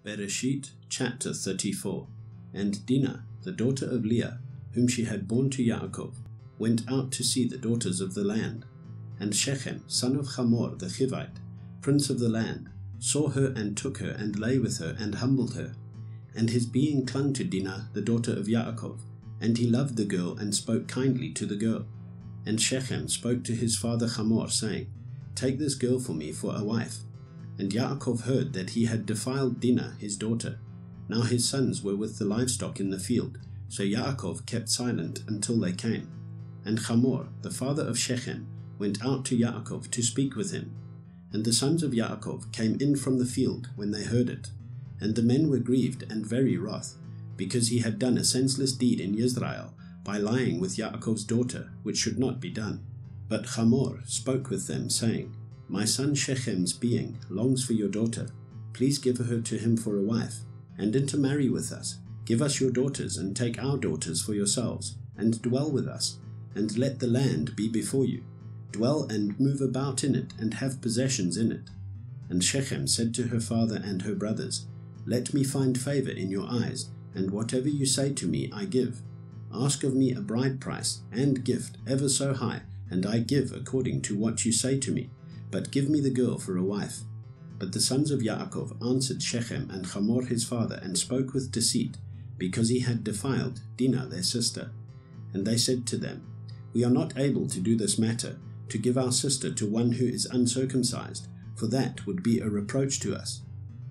Berěshith chapter 34. And Dinah, the daughter of Leah, whom she had borne to Yaakov, went out to see the daughters of the land. And Shechem, son of Hamor the Hivite, prince of the land, saw her and took her and lay with her and humbled her. And his being clung to Dinah, the daughter of Yaakov, and he loved the girl and spoke kindly to the girl. And Shechem spoke to his father Hamor, saying, Take this girl for me for a wife. And Yaakov heard that he had defiled Dinah his daughter. Now his sons were with the livestock in the field, so Yaakov kept silent until they came. And Hamor, the father of Shechem, went out to Yaakov to speak with him. And the sons of Yaakov came in from the field when they heard it. And the men were grieved and very wroth, because he had done a senseless deed in Israel by lying with Yaakov's daughter, which should not be done. But Hamor spoke with them, saying, My son Shechem's being longs for your daughter. Please give her to him for a wife, and intermarry with us. Give us your daughters, and take our daughters for yourselves, and dwell with us, and let the land be before you. Dwell and move about in it, and have possessions in it. And Shechem said to her father and her brothers, Let me find favor in your eyes, and whatever you say to me I give. Ask of me a bride price and gift ever so high, and I give according to what you say to me. But give me the girl for a wife. But the sons of Yaakov answered Shechem and Hamor his father, and spoke with deceit, because he had defiled Dinah their sister. And they said to them, We are not able to do this matter, to give our sister to one who is uncircumcised, for that would be a reproach to us.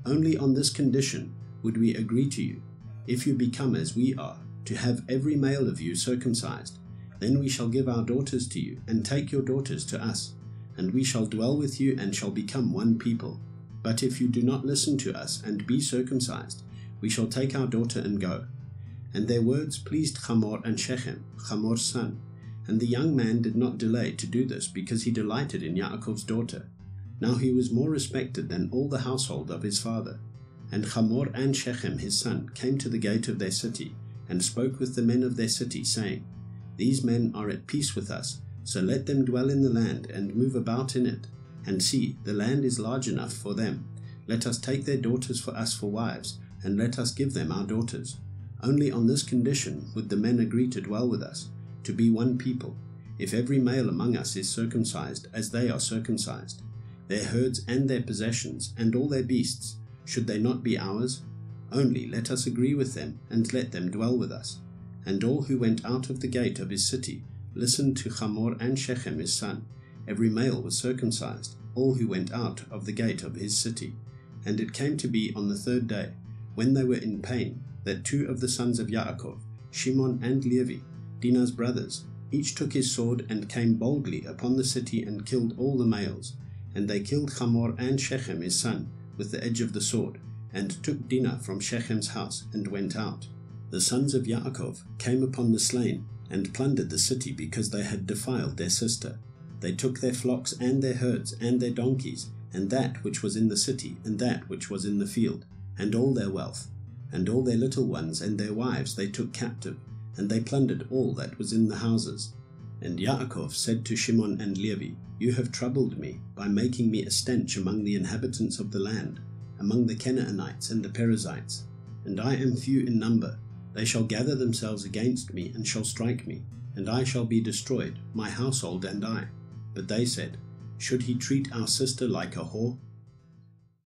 Only on this condition would we agree to you, if you become as we are, to have every male of you circumcised. Then we shall give our daughters to you, and take your daughters to us, and we shall dwell with you and shall become one people. But if you do not listen to us and be circumcised, we shall take our daughter and go. And their words pleased Hamor and Shechem, Hamor's son. And the young man did not delay to do this, because he delighted in Yaakov's daughter. Now he was more respected than all the household of his father. And Hamor and Shechem his son came to the gate of their city, and spoke with the men of their city, saying, These men are at peace with us, so let them dwell in the land and move about in it. And see, the land is large enough for them. Let us take their daughters for us for wives, and let us give them our daughters. Only on this condition would the men agree to dwell with us, to be one people, if every male among us is circumcised as they are circumcised. Their herds and their possessions and all their beasts, should they not be ours? Only let us agree with them, and let them dwell with us. And all who went out of the gate of his city listened to Hamor and Shechem his son. Every male was circumcised, all who went out of the gate of his city. And it came to be on the third day, when they were in pain, that two of the sons of Yaakov, Shimon and Levi, Dinah's brothers, each took his sword and came boldly upon the city and killed all the males. And they killed Hamor and Shechem his son with the edge of the sword, and took Dinah from Shechem's house and went out. The sons of Yaakov came upon the slain, and plundered the city, because they had defiled their sister. They took their flocks and their herds and their donkeys, and that which was in the city and that which was in the field, and all their wealth. And all their little ones and their wives they took captive, and they plundered all that was in the houses. And Yaakov said to Shimon and Levi, You have troubled me by making me a stench among the inhabitants of the land, among the Canaanites and the Perizzites. And I am few in number. They shall gather themselves against me and shall strike me, and I shall be destroyed, my household and I. But they said, Should he treat our sister like a whore?